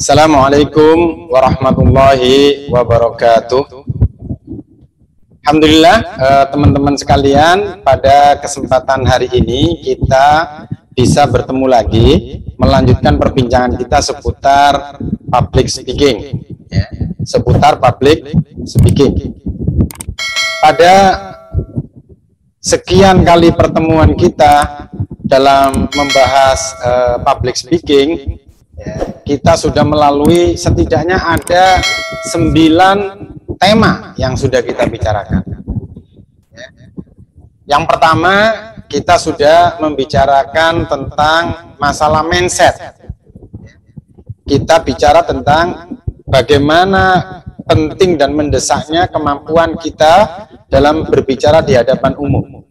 Assalamualaikum warahmatullahi wabarakatuh. Alhamdulillah, teman-teman sekalian, pada kesempatan hari ini kita bisa bertemu lagi melanjutkan perbincangan kita seputar public speaking, Pada sekian kali pertemuan kita dalam membahas public speaking, kita sudah melalui setidaknya ada 9 tema yang sudah kita bicarakan. Yang pertama, kita sudah membicarakan tentang masalah mindset. Kita bicara tentang bagaimana penting dan mendesaknya kemampuan kita dalam berbicara di hadapan umum.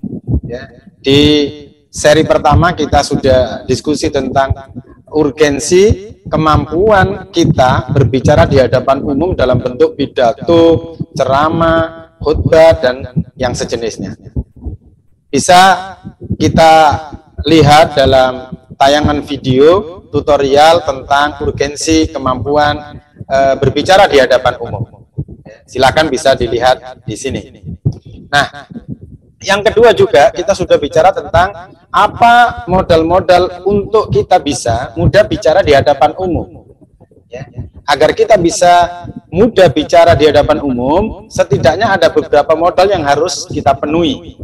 Di seri pertama kita sudah diskusi tentang urgensi kemampuan kita berbicara di hadapan umum dalam bentuk pidato, ceramah, khutbah, dan yang sejenisnya. Bisa kita lihat dalam tayangan video tutorial tentang urgensi kemampuan berbicara di hadapan umum. Silakan bisa dilihat di sini. Nah, yang kedua juga kita sudah bicara tentang apa modal-modal untuk kita bisa mudah bicara di hadapan umum. Agar kita bisa mudah bicara di hadapan umum, setidaknya ada beberapa modal yang harus kita penuhi.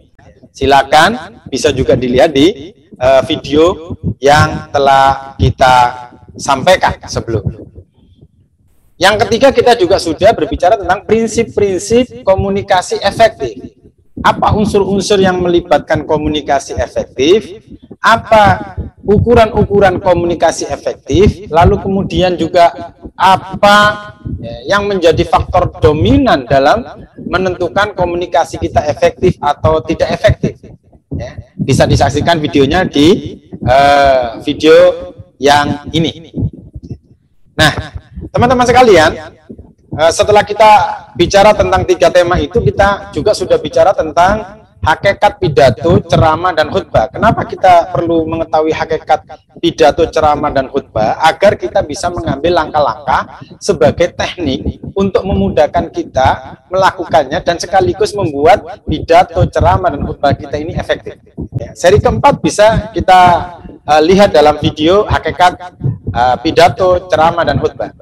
Silakan bisa juga dilihat di video yang telah kita sampaikan sebelumnya. Yang ketiga, kita juga sudah berbicara tentang prinsip-prinsip komunikasi efektif. Apa unsur-unsur yang melibatkan komunikasi efektif, apa ukuran-ukuran komunikasi efektif, lalu kemudian juga apa yang menjadi faktor dominan dalam menentukan komunikasi kita efektif atau tidak efektif. Bisa disaksikan videonya di video yang ini. Nah, teman-teman sekalian, setelah kita bicara tentang 3 tema itu, kita juga sudah bicara tentang hakikat pidato, ceramah, dan khutbah. Kenapa kita perlu mengetahui hakikat pidato, ceramah, dan khutbah? Agar kita bisa mengambil langkah-langkah sebagai teknik untuk memudahkan kita melakukannya dan sekaligus membuat pidato, ceramah, dan khutbah kita ini efektif. Seri keempat bisa kita lihat dalam video hakikat pidato, ceramah, dan khutbah.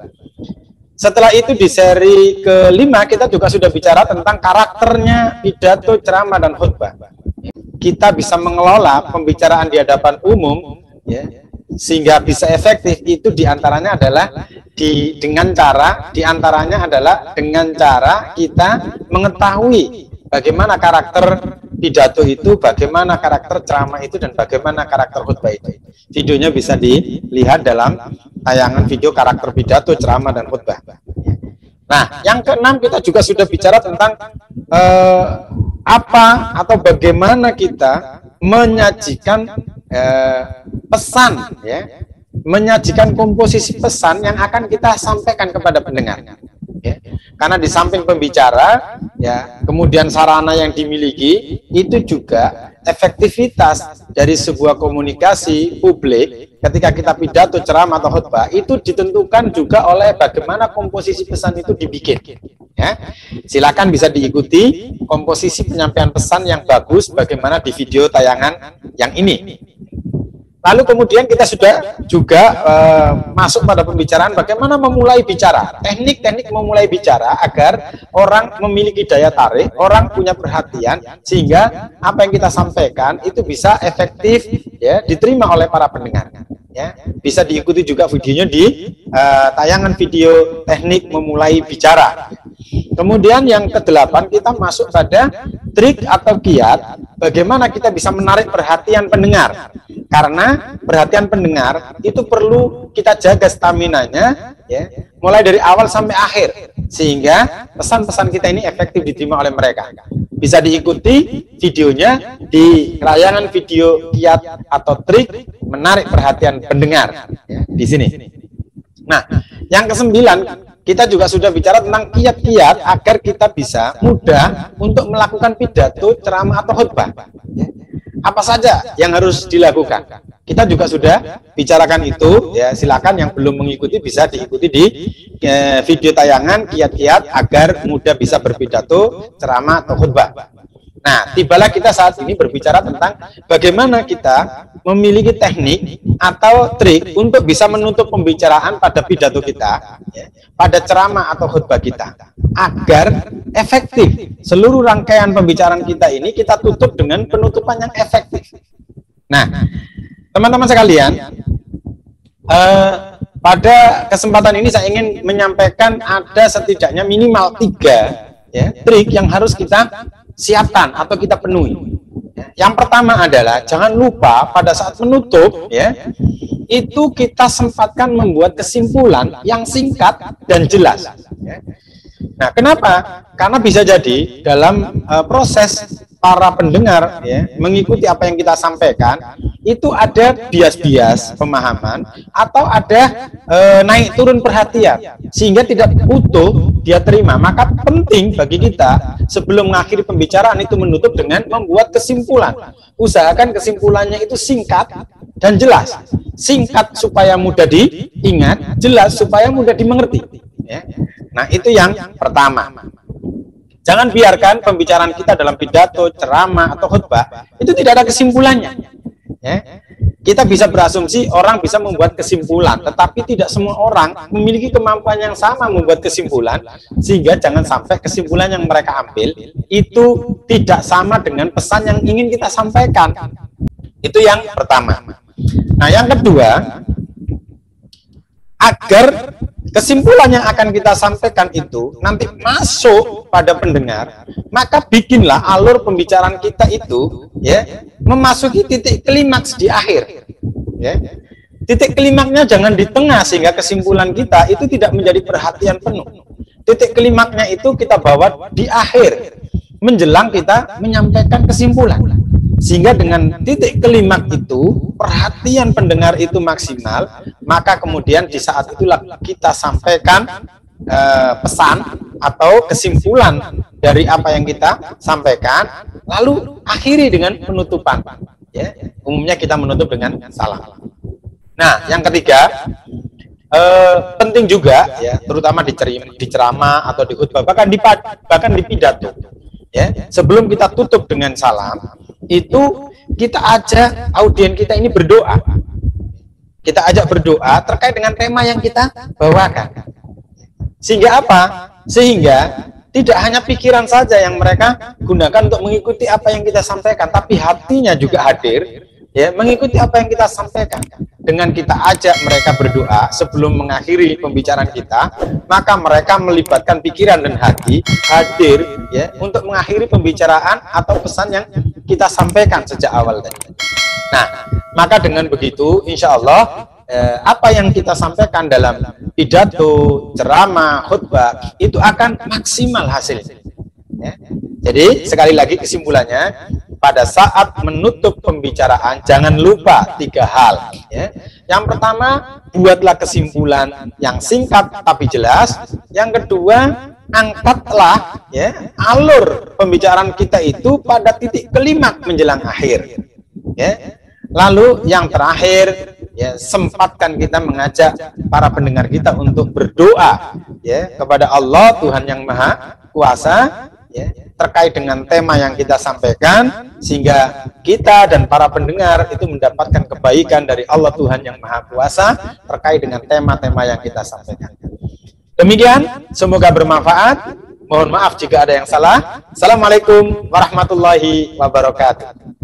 Setelah itu di seri kelima kita juga sudah bicara tentang karakternya pidato, ceramah, dan khutbah. Kita bisa mengelola pembicaraan di hadapan umum sehingga bisa efektif, itu diantaranya adalah dengan cara kita mengetahui bagaimana karakter pidato itu, bagaimana karakter ceramah itu, dan bagaimana karakter khutbah itu. Videonya bisa dilihat dalam tayangan video karakter pidato, ceramah, dan khutbah. Nah, yang keenam kita juga sudah bicara tentang apa atau bagaimana kita menyajikan pesan, menyajikan komposisi pesan yang akan kita sampaikan kepada pendengar. Karena di samping pembicara, kemudian sarana yang dimiliki, itu juga efektivitas dari sebuah komunikasi publik ketika kita pidato, ceramah, atau khutbah itu ditentukan juga oleh bagaimana komposisi pesan itu dibikin. Silakan bisa diikuti komposisi penyampaian pesan yang bagus bagaimana di video tayangan yang ini. Lalu kemudian kita sudah juga masuk pada pembicaraan bagaimana memulai bicara, teknik-teknik memulai bicara agar orang memiliki daya tarik, orang punya perhatian, sehingga apa yang kita sampaikan itu bisa efektif diterima oleh para pendengar. Bisa diikuti juga videonya di tayangan video teknik memulai bicara. Kemudian yang ke-8 kita masuk pada trik atau kiat bagaimana kita bisa menarik perhatian pendengar. Karena perhatian pendengar itu perlu kita jaga staminanya, mulai dari awal sampai akhir, sehingga pesan-pesan kita ini efektif diterima oleh mereka. Bisa diikuti videonya di tayangan video kiat atau trik menarik perhatian pendengar di sini. Nah, yang ke-9 kita juga sudah bicara tentang kiat-kiat agar kita bisa mudah untuk melakukan pidato, ceramah, atau khutbah. Apa saja yang harus dilakukan? Kita juga sudah bicarakan itu, ya silakan yang belum mengikuti bisa diikuti di video tayangan kiat-kiat agar mudah bisa berpidato, ceramah atau khutbah. Nah, tibalah kita saat ini berbicara tentang bagaimana kita memiliki teknik atau trik untuk bisa menutup pembicaraan pada pidato kita, ya, pada ceramah atau khutbah kita, agar efektif. Seluruh rangkaian pembicaraan kita ini kita tutup dengan penutupan yang efektif. Nah, teman-teman sekalian, pada kesempatan ini saya ingin menyampaikan ada setidaknya minimal 3 ya, trik yang harus kita siapkan atau kita penuhi. Yang pertama adalah jangan lupa pada saat menutup, ya, itu kita sempatkan membuat kesimpulan yang singkat dan jelas. Ya. Nah, kenapa? Karena bisa jadi dalam proses para pendengar, ya, mengikuti apa yang kita sampaikan, itu ada bias-bias pemahaman atau ada naik turun perhatian sehingga tidak utuh dia terima. Maka penting bagi kita sebelum mengakhiri pembicaraan itu menutup dengan membuat kesimpulan. Usahakan kesimpulannya itu singkat dan jelas. Singkat supaya mudah diingat, jelas supaya mudah dimengerti. Ya. Nah, itu yang pertama. Jangan biarkan pembicaraan kita dalam pidato, ceramah, atau khutbah itu tidak ada kesimpulannya. Ya. Kita bisa berasumsi orang bisa membuat kesimpulan, tetapi tidak semua orang memiliki kemampuan yang sama membuat kesimpulan, sehingga jangan sampai kesimpulan yang mereka ambil itu tidak sama dengan pesan yang ingin kita sampaikan. Itu yang pertama. Nah, yang kedua, agar kesimpulan yang akan kita sampaikan itu nanti masuk pada pendengar, maka bikinlah alur pembicaraan kita itu, ya, memasuki titik klimaks di akhir. Ya. Titik klimaksnya jangan di tengah sehingga kesimpulan kita itu tidak menjadi perhatian penuh. Titik klimaksnya itu kita bawa di akhir, menjelang kita menyampaikan kesimpulan. Sehingga dengan titik klimaks itu perhatian pendengar itu maksimal, maka kemudian di saat itulah kita sampaikan pesan atau kesimpulan dari apa yang kita sampaikan, lalu akhiri dengan penutupan. Ya, umumnya kita menutup dengan salam. Nah, yang ketiga, penting juga, ya, terutama di ceramah atau di khutbah, bahkan di pidato. Ya, sebelum kita tutup dengan salam, itu kita ajak audien kita ini berdoa. Kita ajak berdoa terkait dengan tema yang kita bawakan. Sehingga apa? Sehingga tidak hanya pikiran saja yang mereka gunakan untuk mengikuti apa yang kita sampaikan, tapi hatinya juga hadir, ya, mengikuti apa yang kita sampaikan. Dengan kita ajak mereka berdoa sebelum mengakhiri pembicaraan kita, maka mereka melibatkan pikiran dan hati hadir, ya, untuk mengakhiri pembicaraan atau pesan yang kita sampaikan sejak awal tadi. Nah, maka dengan begitu, insya Allah apa yang kita sampaikan dalam pidato, ceramah, khutbah itu akan maksimal hasilnya. Ya. Jadi sekali lagi kesimpulannya, pada saat menutup pembicaraan jangan lupa 3 hal. Ya. Yang pertama, buatlah kesimpulan yang singkat tapi jelas. Yang kedua, angkatlah, ya, alur pembicaraan kita itu pada titik klimaks menjelang akhir. Ya. Lalu yang terakhir, ya, sempatkan kita mengajak para pendengar kita untuk berdoa, ya, kepada Allah Tuhan yang Maha Kuasa, ya, terkait dengan tema yang kita sampaikan, sehingga kita dan para pendengar itu mendapatkan kebaikan dari Allah Tuhan yang Maha Kuasa terkait dengan tema-tema yang kita sampaikan. Demikian, semoga bermanfaat. Mohon maaf jika ada yang salah. Assalamualaikum warahmatullahi wabarakatuh.